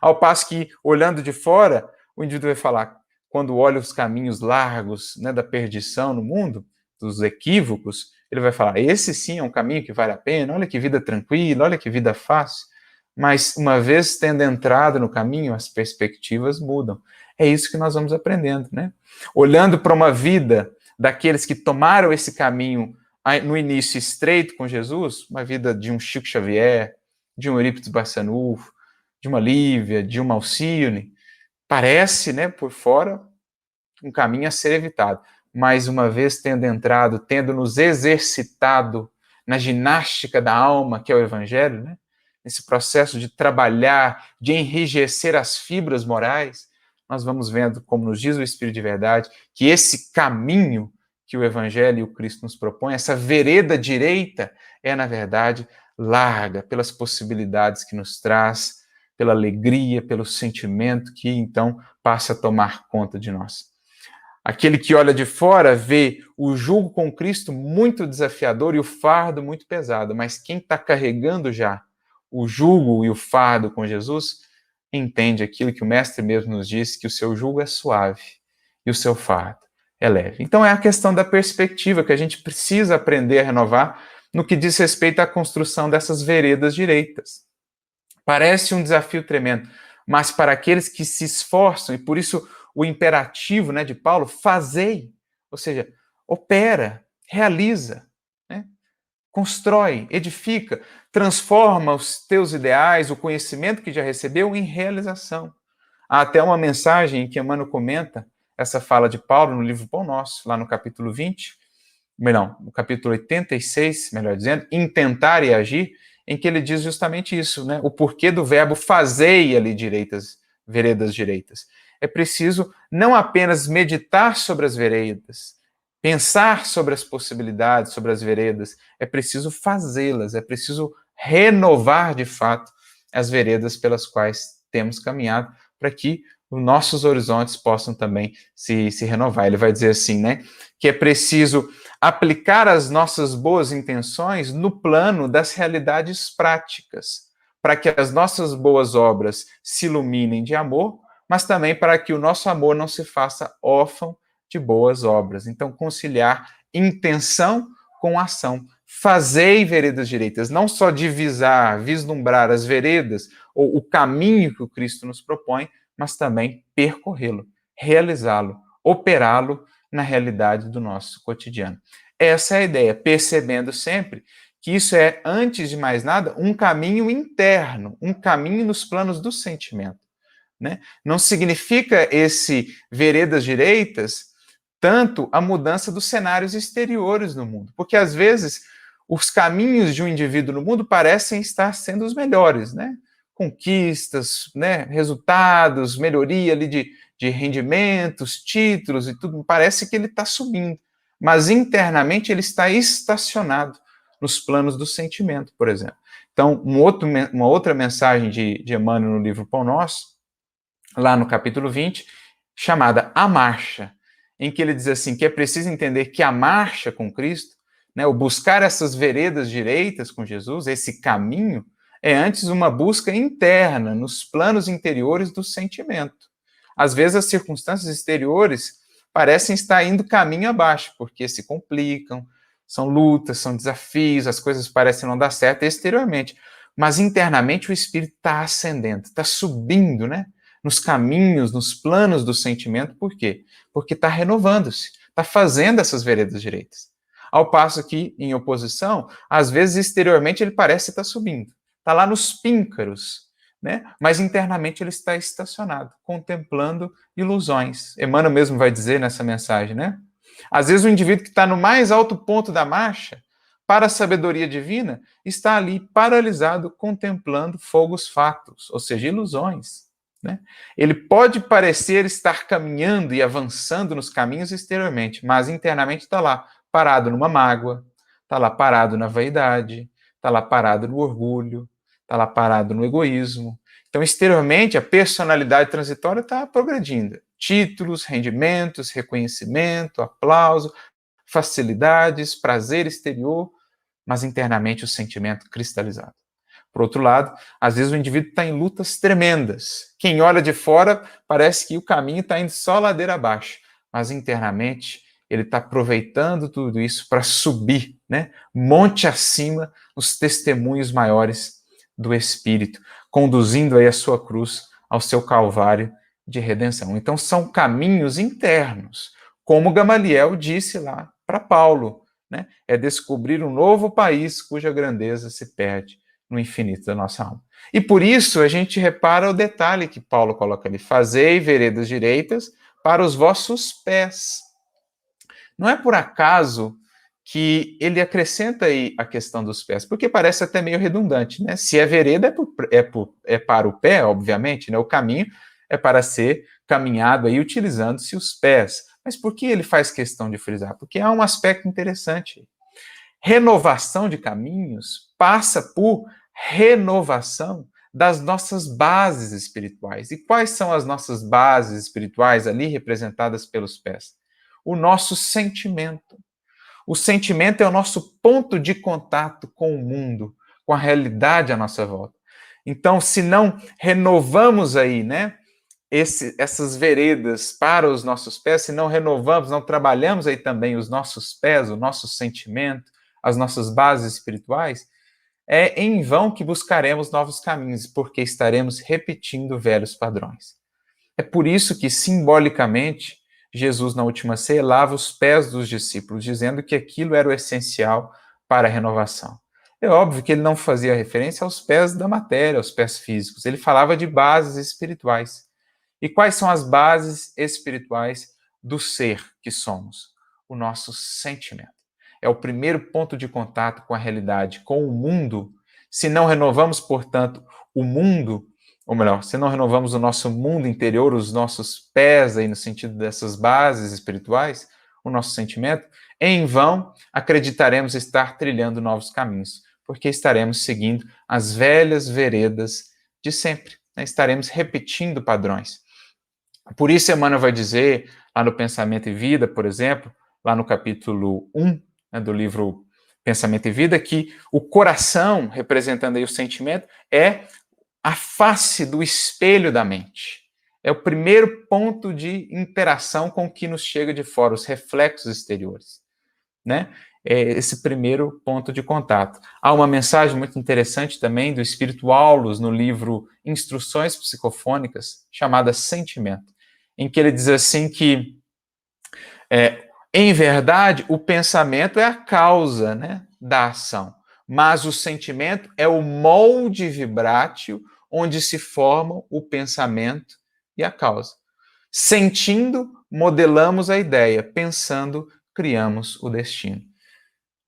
Ao passo que, olhando de fora, o indivíduo vai falar, quando olha os caminhos largos, né, da perdição no mundo, dos equívocos, ele vai falar, esse sim é um caminho que vale a pena, olha que vida tranquila, olha que vida fácil. Mas, uma vez tendo entrado no caminho, as perspectivas mudam. É isso que nós vamos aprendendo, né? Olhando para uma vida daqueles que tomaram esse caminho no início estreito com Jesus, uma vida de um Chico Xavier, de um Eurípides Barçanufo, de uma Lívia, de uma Alcione, parece, né, por fora, um caminho a ser evitado. Mas uma vez tendo entrado, tendo nos exercitado na ginástica da alma, que é o Evangelho, né? Nesse processo de trabalhar, de enrijecer as fibras morais, nós vamos vendo, como nos diz o Espírito de Verdade, que esse caminho que o Evangelho e o Cristo nos propõem, essa vereda direita, é, na verdade, larga pelas possibilidades que nos traz, pela alegria, pelo sentimento que, então, passa a tomar conta de nós. Aquele que olha de fora vê o jugo com Cristo muito desafiador e o fardo muito pesado, mas quem está carregando já o jugo e o fardo com Jesus, entende aquilo que o Mestre mesmo nos disse, que o seu jugo é suave e o seu fardo é leve. Então é a questão da perspectiva que a gente precisa aprender a renovar no que diz respeito à construção dessas veredas direitas. Parece um desafio tremendo, mas para aqueles que se esforçam, e por isso o imperativo, né, de Paulo, fazei, ou seja, opera, realiza, né? constrói, edifica, transforma os teus ideais, o conhecimento que já recebeu em realização. Há até uma mensagem em que Emmanuel comenta essa fala de Paulo no livro Pão Nosso, lá no capítulo 20, não, no capítulo 86, melhor dizendo, Intentar e Agir, em que ele diz justamente isso, né? O porquê do verbo fazei ali direitas, veredas direitas. É preciso não apenas meditar sobre as veredas, pensar sobre as possibilidades, sobre as veredas, é preciso fazê-las, é preciso renovar de fato as veredas pelas quais temos caminhado, para que os nossos horizontes possam também se renovar. Ele vai dizer assim, né? Que é preciso aplicar as nossas boas intenções no plano das realidades práticas, para que as nossas boas obras se iluminem de amor, mas também para que o nosso amor não se faça órfão de boas obras. Então, conciliar intenção com ação. Fazei veredas direitas, não só divisar, vislumbrar as veredas ou o caminho que o Cristo nos propõe, mas também percorrê-lo, realizá-lo, operá-lo na realidade do nosso cotidiano. Essa é a ideia, percebendo sempre que isso é, antes de mais nada, um caminho interno, um caminho nos planos do sentimento. Né? Não significa esse veredas direitas tanto a mudança dos cenários exteriores no mundo, porque às vezes os caminhos de um indivíduo no mundo parecem estar sendo os melhores, né? Conquistas, né? Resultados, melhoria ali de rendimentos, títulos e tudo, parece que ele está subindo, mas internamente ele está estacionado nos planos do sentimento, por exemplo. Então, uma outra mensagem de Emmanuel no livro Pão Nosso, lá no capítulo 20, chamada A Marcha, em que ele diz assim, que é preciso entender que a marcha com Cristo, né, o buscar essas veredas direitas com Jesus, esse caminho, é antes uma busca interna, nos planos interiores do sentimento. Às vezes as circunstâncias exteriores parecem estar indo caminho abaixo, porque se complicam, são lutas, são desafios, as coisas parecem não dar certo exteriormente, mas internamente o espírito está ascendendo, está subindo, né? Nos caminhos, nos planos do sentimento, por quê? Porque está renovando-se, está fazendo essas veredas direitas. Ao passo que, em oposição, às vezes exteriormente ele parece estar subindo, está lá nos píncaros, né? Mas internamente ele está estacionado, contemplando ilusões. Emmanuel mesmo vai dizer nessa mensagem, né? Às vezes o indivíduo que está no mais alto ponto da marcha, para a sabedoria divina, está ali paralisado, contemplando fogos fatos, ou seja, ilusões. Né? Ele pode parecer estar caminhando e avançando nos caminhos exteriormente, mas internamente está lá, parado numa mágoa, está lá parado na vaidade, está lá parado no orgulho, está lá parado no egoísmo. Então, exteriormente, a personalidade transitória está progredindo. Títulos, rendimentos, reconhecimento, aplauso, facilidades, prazer exterior, mas internamente o sentimento cristalizado. Por outro lado, às vezes o indivíduo está em lutas tremendas. Quem olha de fora parece que o caminho está indo só ladeira abaixo, mas internamente ele está aproveitando tudo isso para subir, né? Monte acima, os testemunhos maiores do Espírito, conduzindo aí a sua cruz ao seu calvário de redenção. Então são caminhos internos, como Gamaliel disse lá para Paulo, né? É descobrir um novo país cuja grandeza se perde no infinito da nossa alma. E por isso a gente repara o detalhe que Paulo coloca ali: fazei veredas direitas para os vossos pés. Não é por acaso que ele acrescenta aí a questão dos pés, porque parece até meio redundante, né? Se é vereda, é para o pé, obviamente, né? O caminho é para ser caminhado aí utilizando-se os pés. Mas por que ele faz questão de frisar? Porque há um aspecto interessante. Renovação de caminhos passa por renovação das nossas bases espirituais. E quais são as nossas bases espirituais ali representadas pelos pés? O nosso sentimento. O sentimento é o nosso ponto de contato com o mundo, com a realidade à nossa volta. Então, se não renovamos aí, né, essas veredas para os nossos pés, se não renovamos, não trabalhamos aí também os nossos pés, o nosso sentimento, as nossas bases espirituais, é em vão que buscaremos novos caminhos, porque estaremos repetindo velhos padrões. É por isso que, simbolicamente, Jesus, na última ceia, lava os pés dos discípulos, dizendo que aquilo era o essencial para a renovação? É óbvio que ele não fazia referência aos pés da matéria, aos pés físicos. Ele falava de bases espirituais. E quais são as bases espirituais do ser que somos? O nosso sentimento. É o primeiro ponto de contato com a realidade, com o mundo. Se não renovamos, portanto, o mundo, ou melhor, se não renovamos o nosso mundo interior, os nossos pés aí no sentido dessas bases espirituais, o nosso sentimento, em vão acreditaremos estar trilhando novos caminhos, porque estaremos seguindo as velhas veredas de sempre, né? Estaremos repetindo padrões. Por isso, Emmanuel vai dizer, lá no Pensamento e Vida, por exemplo, lá no capítulo 1, né, do livro Pensamento e Vida, que o coração, representando aí o sentimento, é a face do espelho da mente. É o primeiro ponto de interação com o que nos chega de fora, os reflexos exteriores, né? É esse primeiro ponto de contato. Há uma mensagem muito interessante também do Espírito Aulus no livro Instruções Psicofônicas, chamada Sentimento, em que ele diz assim que, em verdade, o pensamento é a causa, né, da ação, mas o sentimento é o molde vibrátil onde se formam o pensamento e a causa. Sentindo, modelamos a ideia, pensando, criamos o destino.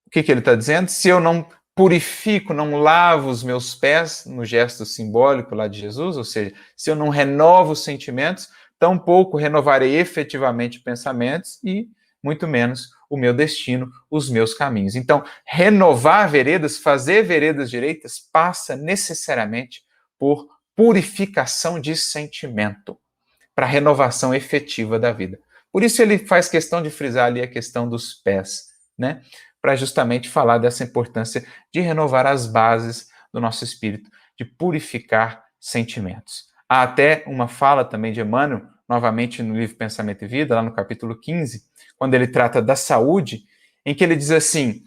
O que ele está dizendo? Se eu não purifico, não lavo os meus pés, no gesto simbólico lá de Jesus, ou seja, se eu não renovo os sentimentos, tampouco renovarei efetivamente pensamentos e, muito menos, o meu destino, os meus caminhos. Então, renovar veredas, fazer veredas direitas, passa necessariamente por purificação de sentimento, para renovação efetiva da vida. Por isso ele faz questão de frisar ali a questão dos pés, né? Para justamente falar dessa importância de renovar as bases do nosso espírito, de purificar sentimentos. Há até uma fala também de Emmanuel, novamente no livro Pensamento e Vida, lá no capítulo 15, quando ele trata da saúde, em que ele diz assim: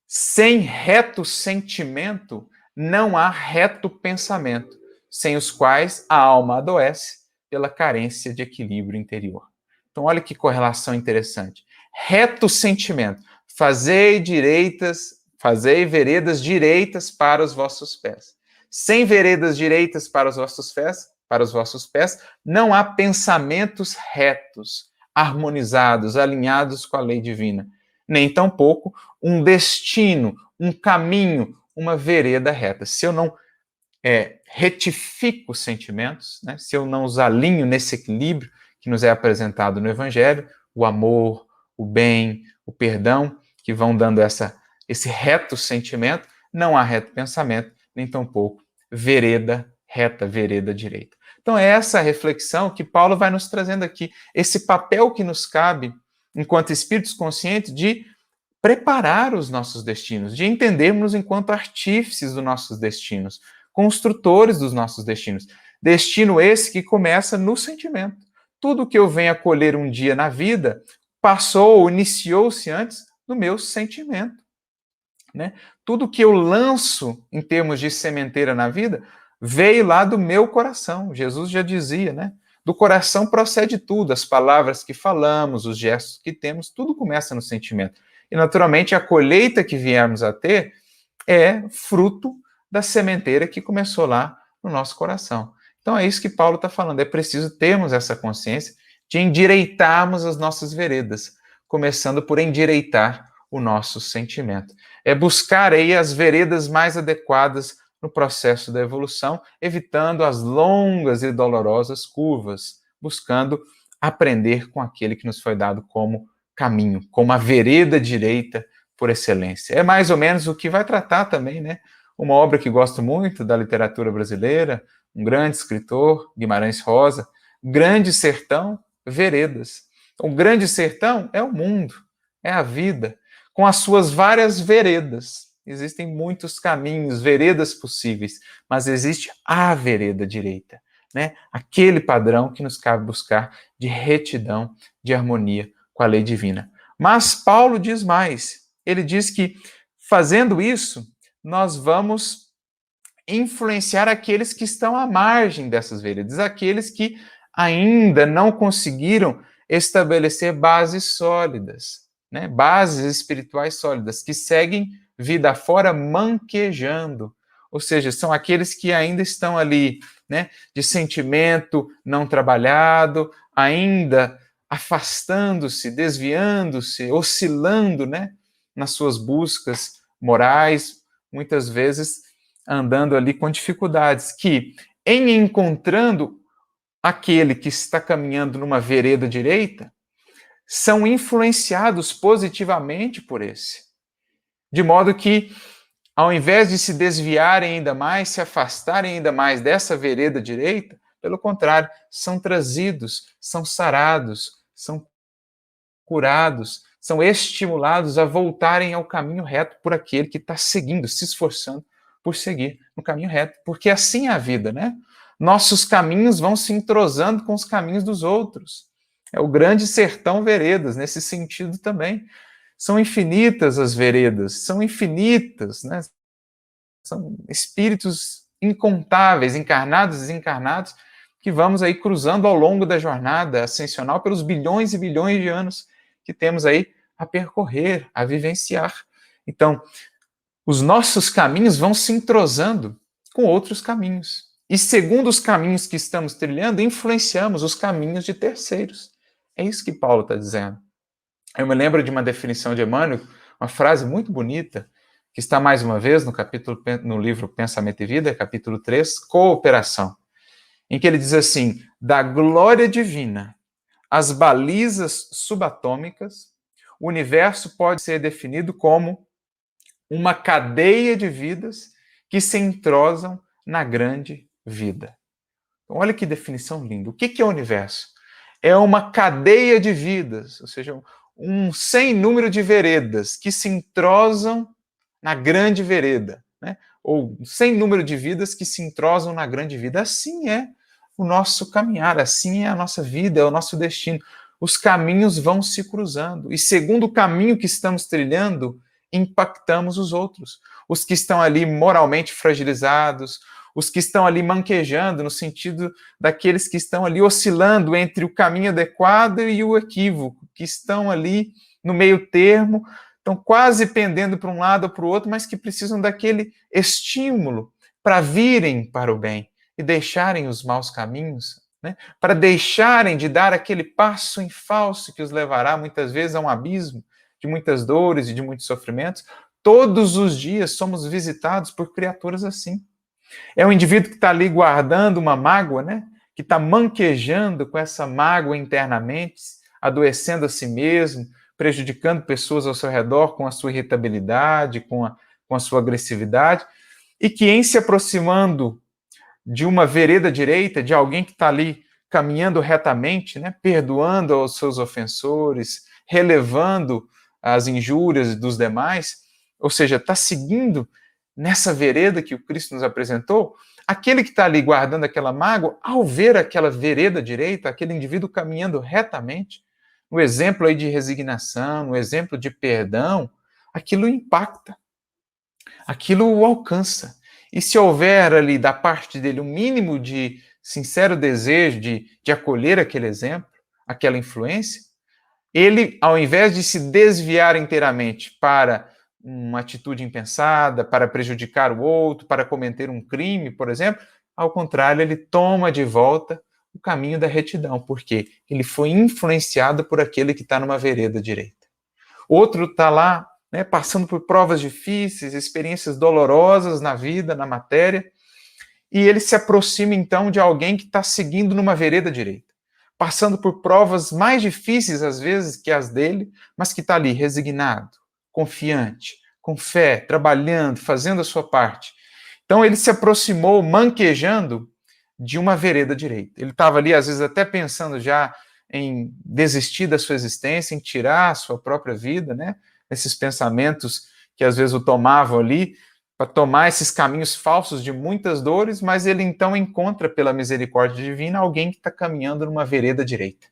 sem reto sentimento não há reto pensamento, sem os quais a alma adoece pela carência de equilíbrio interior. Então, olha que correlação interessante. Reto sentimento. Fazei veredas direitas para os vossos pés. Sem veredas direitas para os vossos pés, não há pensamentos retos, harmonizados, alinhados com a lei divina. Nem tampouco um destino, um caminho, uma vereda reta. Se eu não retifico os sentimentos, né? Se eu não os alinho nesse equilíbrio que nos é apresentado no Evangelho, o amor, o bem, o perdão, que vão dando esse reto sentimento, não há reto pensamento, nem tampouco vereda reta, vereda direita. Então é essa reflexão que Paulo vai nos trazendo aqui, esse papel que nos cabe, enquanto espíritos conscientes, de preparar os nossos destinos, de entendermos enquanto artífices dos nossos destinos, construtores dos nossos destinos. Destino esse que começa no sentimento. Tudo que eu venho a colher um dia na vida passou, iniciou-se antes do meu sentimento, né? Tudo que eu lanço em termos de sementeira na vida veio lá do meu coração. Jesus já dizia, né? Do coração procede tudo, as palavras que falamos, os gestos que temos, tudo começa no sentimento. E, naturalmente, a colheita que viemos a ter é fruto da sementeira que começou lá no nosso coração. Então, é isso que Paulo está falando. É preciso termos essa consciência de endireitarmos as nossas veredas, começando por endireitar o nosso sentimento. É buscar aí as veredas mais adequadas no processo da evolução, evitando as longas e dolorosas curvas, buscando aprender com aquele que nos foi dado como caminho, como a vereda direita por excelência. É mais ou menos o que vai tratar também, né? Uma obra que gosto muito da literatura brasileira, um grande escritor, Guimarães Rosa, Grande Sertão, Veredas. O Grande Sertão é o mundo, é a vida, com as suas várias veredas. Existem muitos caminhos, veredas possíveis, mas existe a vereda direita, né? Aquele padrão que nos cabe buscar de retidão, de harmonia com a lei divina. Mas Paulo diz mais. Ele diz que, fazendo isso, nós vamos influenciar aqueles que estão à margem dessas veredas, aqueles que ainda não conseguiram estabelecer bases sólidas, né? Bases espirituais sólidas, que seguem vida afora manquejando. Ou seja, são aqueles que ainda estão ali, né, de sentimento não trabalhado, ainda afastando-se, desviando-se, oscilando, né, nas suas buscas morais, muitas vezes andando ali com dificuldades, que em encontrando aquele que está caminhando numa vereda direita, são influenciados positivamente por esse. De modo que, ao invés de se desviarem ainda mais, se afastarem ainda mais dessa vereda direita, pelo contrário, são trazidos, são sarados, são curados, são estimulados a voltarem ao caminho reto por aquele que está seguindo, se esforçando por seguir no caminho reto. Porque assim é a vida, né? Nossos caminhos vão se entrosando com os caminhos dos outros. É o grande sertão veredas, nesse sentido também. São infinitas as veredas, são infinitas, né? São espíritos incontáveis, encarnados e desencarnados, que vamos aí cruzando ao longo da jornada ascensional pelos bilhões e bilhões de anos que temos aí a percorrer, a vivenciar. Então, os nossos caminhos vão se entrosando com outros caminhos. E segundo os caminhos que estamos trilhando, influenciamos os caminhos de terceiros. É isso que Paulo está dizendo. Eu me lembro de uma definição de Emmanuel, uma frase muito bonita, que está mais uma vez no livro Pensamento e Vida, capítulo 3, Cooperação, em que ele diz assim: da glória divina às balizas subatômicas, o universo pode ser definido como uma cadeia de vidas que se entrosam na grande vida. Então, olha que definição linda. O que é o universo? É uma cadeia de vidas, ou seja, um sem número de veredas que se entrosam na grande vereda, né? Ou sem número de vidas que se entrosam na grande vida. Assim é o nosso caminhar, assim é a nossa vida, é o nosso destino. Os caminhos vão se cruzando, e segundo o caminho que estamos trilhando, impactamos os outros. Os que estão ali moralmente fragilizados, os que estão ali manquejando, no sentido daqueles que estão ali oscilando entre o caminho adequado e o equívoco, que estão ali no meio termo, estão quase pendendo para um lado ou para o outro, mas que precisam daquele estímulo para virem para o bem e deixarem os maus caminhos, né? Para deixarem de dar aquele passo em falso que os levará muitas vezes a um abismo de muitas dores e de muitos sofrimentos. Todos os dias somos visitados por criaturas assim. É um indivíduo que está ali guardando uma mágoa, né? Que está manquejando com essa mágoa internamente, adoecendo a si mesmo, prejudicando pessoas ao seu redor com a sua irritabilidade, com a sua agressividade, e que em se aproximando de uma vereda direita, de alguém que está ali caminhando retamente, né? Perdoando aos seus ofensores, relevando as injúrias dos demais, ou seja, está seguindo nessa vereda que o Cristo nos apresentou, aquele que está ali guardando aquela mágoa, ao ver aquela vereda direita, aquele indivíduo caminhando retamente, no exemplo aí de resignação, no exemplo de perdão, aquilo impacta, aquilo o alcança. E se houver ali da parte dele um mínimo de sincero desejo de acolher aquele exemplo, aquela influência, ele, ao invés de se desviar inteiramente para uma atitude impensada, para prejudicar o outro, para cometer um crime, por exemplo, ao contrário, ele toma de volta o caminho da retidão, porque ele foi influenciado por aquele que está numa vereda direita. Outro está lá, né, passando por provas difíceis, experiências dolorosas na vida, na matéria, e ele se aproxima então de alguém que está seguindo numa vereda direita, passando por provas mais difíceis às vezes que as dele, mas que está ali resignado, confiante, com fé, trabalhando, fazendo a sua parte. Então ele se aproximou manquejando de uma vereda direita. Ele estava ali às vezes até pensando já em desistir da sua existência, em tirar a sua própria vida, né? Esses pensamentos que às vezes o tomavam ali, para tomar esses caminhos falsos de muitas dores, mas ele então encontra, pela misericórdia divina, alguém que está caminhando numa vereda direita.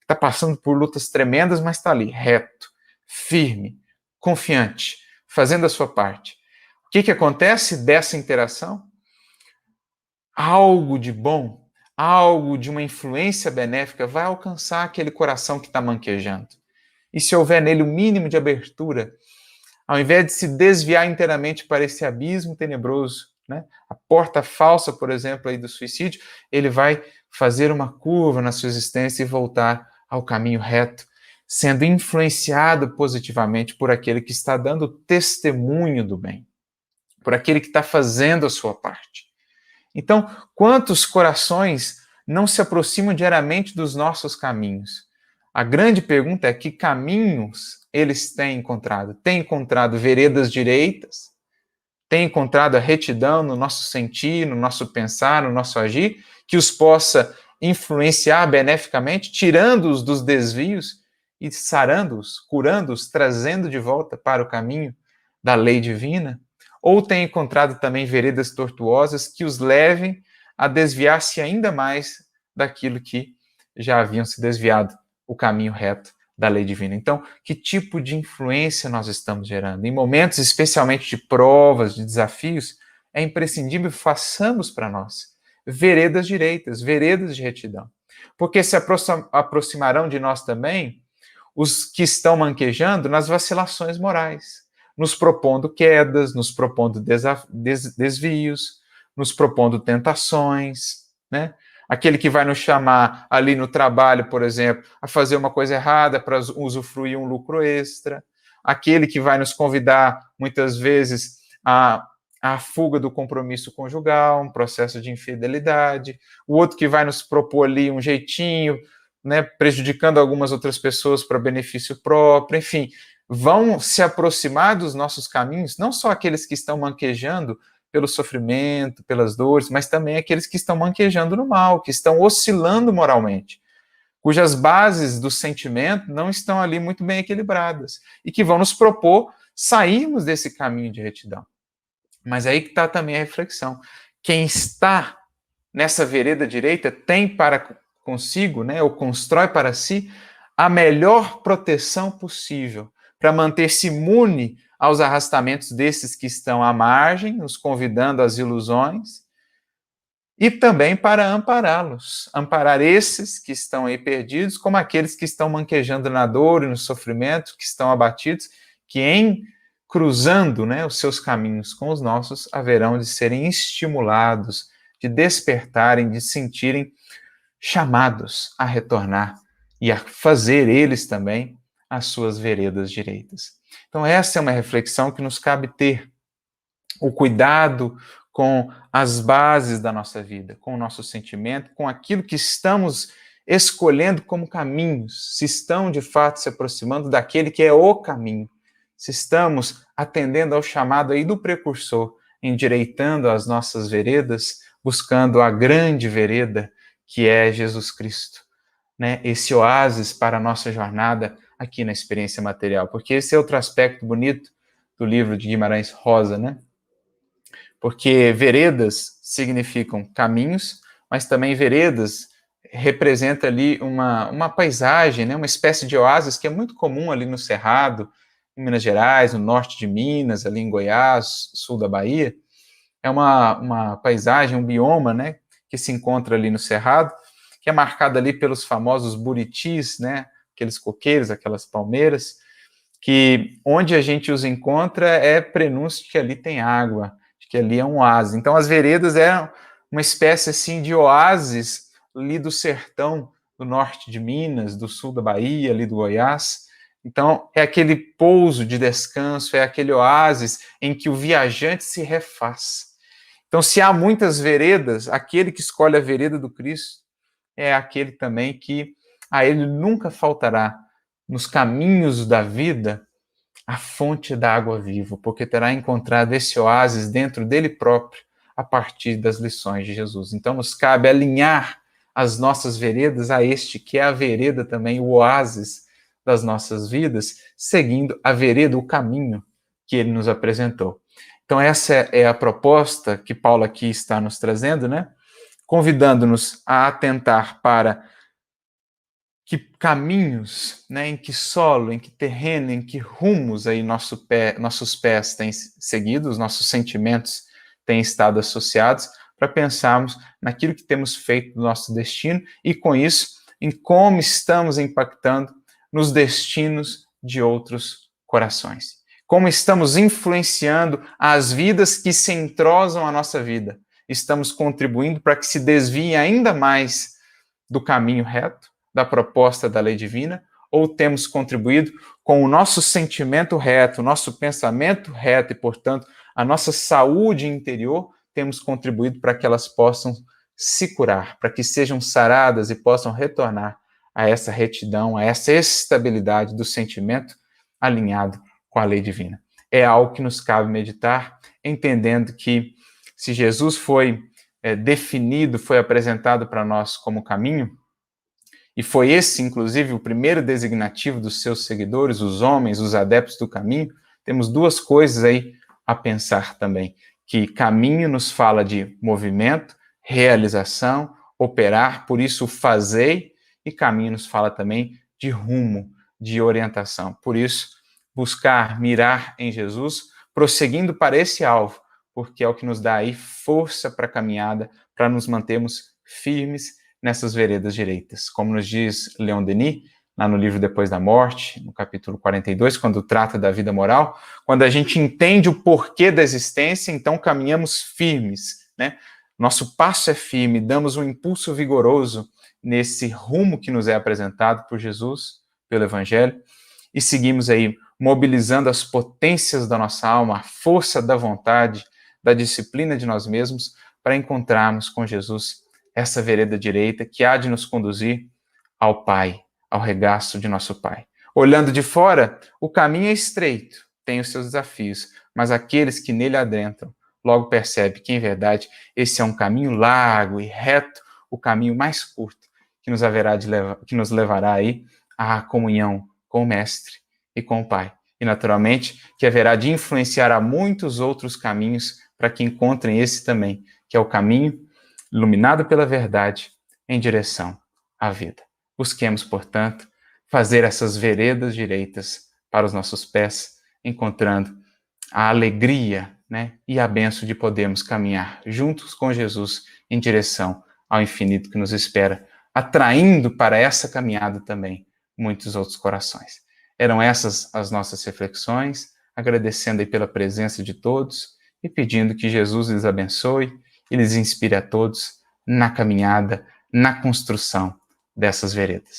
Está passando por lutas tremendas, mas está ali, reto, firme, confiante, fazendo a sua parte. O que acontece dessa interação? Algo de bom, algo de uma influência benéfica vai alcançar aquele coração que está manquejando. E se houver nele o mínimo de abertura Ao invés de se desviar inteiramente para esse abismo tenebroso, né, a porta falsa, por exemplo, aí do suicídio, ele vai fazer uma curva na sua existência e voltar ao caminho reto, sendo influenciado positivamente por aquele que está dando testemunho do bem, por aquele que está fazendo a sua parte. Então, quantos corações não se aproximam diariamente dos nossos caminhos? A grande pergunta é: que caminhos eles têm encontrado? Têm encontrado veredas direitas? Têm encontrado a retidão no nosso sentir, no nosso pensar, no nosso agir, que os possa influenciar beneficamente, tirando-os dos desvios e sarando-os, curando-os, trazendo de volta para o caminho da lei divina? Ou têm encontrado também veredas tortuosas que os levem a desviar-se ainda mais daquilo que já haviam se desviado, o caminho reto da lei divina? Então, que tipo de influência nós estamos gerando? Em momentos especialmente de provas, de desafios, é imprescindível que façamos para nós veredas direitas, veredas de retidão. Porque se aproximarão de nós também os que estão manquejando nas vacilações morais, nos propondo quedas, nos propondo desvios, nos propondo tentações, né? Aquele que vai nos chamar ali no trabalho, por exemplo, a fazer uma coisa errada para usufruir um lucro extra. Aquele que vai nos convidar, muitas vezes, a fuga do compromisso conjugal, um processo de infidelidade. O outro que vai nos propor ali um jeitinho, né, prejudicando algumas outras pessoas para benefício próprio. Enfim, vão se aproximar dos nossos caminhos, não só aqueles que estão manquejando pelo sofrimento, pelas dores, mas também aqueles que estão manquejando no mal, que estão oscilando moralmente, cujas bases do sentimento não estão ali muito bem equilibradas e que vão nos propor sairmos desse caminho de retidão. Mas aí que está também a reflexão. Quem está nessa vereda direita tem para consigo, né, ou constrói para si, a melhor proteção possível para manter-se imune aos arrastamentos desses que estão à margem, nos convidando às ilusões, e também para ampará-los, amparar esses que estão aí perdidos, como aqueles que estão manquejando na dor e no sofrimento, que estão abatidos, que em cruzando, né, os seus caminhos com os nossos, haverão de serem estimulados, de despertarem, de sentirem chamados a retornar e a fazer eles também as suas veredas direitas. Então essa é uma reflexão que nos cabe ter, o cuidado com as bases da nossa vida, com o nosso sentimento, com aquilo que estamos escolhendo como caminhos, se estão de fato se aproximando daquele que é o caminho, se estamos atendendo ao chamado aí do precursor, endireitando as nossas veredas, buscando a grande vereda que é Jesus Cristo, né? Esse oásis para a nossa jornada aqui na experiência material, porque esse é outro aspecto bonito do livro de Guimarães Rosa, né? Porque veredas significam caminhos, mas também veredas representa ali uma paisagem, né? Uma espécie de oásis que é muito comum ali no Cerrado, em Minas Gerais, no norte de Minas, ali em Goiás, sul da Bahia. É uma paisagem, um bioma, né, que se encontra ali no Cerrado, que é marcado ali pelos famosos buritis, né, aqueles coqueiros, aquelas palmeiras, que onde a gente os encontra é prenúncio de que ali tem água, de que ali é um oásis. Então as veredas eram uma espécie assim de oásis ali do sertão do norte de Minas, do sul da Bahia, ali do Goiás. Então é aquele pouso de descanso, é aquele oásis em que o viajante se refaz. Então, se há muitas veredas, aquele que escolhe a vereda do Cristo é aquele também que a ele nunca faltará nos caminhos da vida a fonte da água viva, porque terá encontrado esse oásis dentro dele próprio a partir das lições de Jesus. Então, nos cabe alinhar as nossas veredas a este que é a vereda também, o oásis das nossas vidas, seguindo a vereda, o caminho que ele nos apresentou. Então, essa é a proposta que Paulo aqui está nos trazendo, né? Convidando-nos a atentar para que caminhos, né, em que solo, em que terreno, em que rumos aí nossos pés têm seguido, os nossos sentimentos têm estado associados, para pensarmos naquilo que temos feito do nosso destino e, com isso, em como estamos impactando nos destinos de outros corações. Como estamos influenciando as vidas que se entrosam à nossa vida? Estamos contribuindo para que se desviem ainda mais do caminho reto, da proposta da lei divina, ou temos contribuído com o nosso sentimento reto, o nosso pensamento reto e, portanto, a nossa saúde interior, temos contribuído para que elas possam se curar, para que sejam saradas e possam retornar a essa retidão, a essa estabilidade do sentimento alinhado com a lei divina. É algo que nos cabe meditar, entendendo que se Jesus foi definido, foi apresentado para nós como caminho, e foi esse, inclusive, o primeiro designativo dos seus seguidores, os homens, os adeptos do caminho, temos duas coisas aí a pensar também, que caminho nos fala de movimento, realização, operar, por isso fazei, e caminho nos fala também de rumo, de orientação. Por isso, buscar, mirar em Jesus, prosseguindo para esse alvo, porque é o que nos dá aí força para a caminhada, para nos mantermos firmes nessas veredas direitas. Como nos diz Leon Denis, lá no livro Depois da Morte, no capítulo 42, quando trata da vida moral, quando a gente entende o porquê da existência, então caminhamos firmes, né? Nosso passo é firme, damos um impulso vigoroso nesse rumo que nos é apresentado por Jesus, pelo Evangelho, e seguimos aí mobilizando as potências da nossa alma, a força da vontade, da disciplina de nós mesmos, para encontrarmos com Jesus essa vereda direita que há de nos conduzir ao Pai, ao regaço de nosso Pai. Olhando de fora, o caminho é estreito, tem os seus desafios, mas aqueles que nele adentram logo percebem que, em verdade, esse é um caminho largo e reto, o caminho mais curto que nos levará aí à comunhão com o Mestre e com o Pai. E, naturalmente, que haverá de influenciar a muitos outros caminhos para que encontrem esse também, que é o caminho iluminado pela verdade em direção à vida. Busquemos, portanto, fazer essas veredas direitas para os nossos pés, encontrando a alegria, né, e a bênção de podermos caminhar juntos com Jesus em direção ao infinito que nos espera, atraindo para essa caminhada também muitos outros corações. Eram essas as nossas reflexões, agradecendo aí pela presença de todos e pedindo que Jesus lhes abençoe e lhes inspire a todos na caminhada, na construção dessas veredas.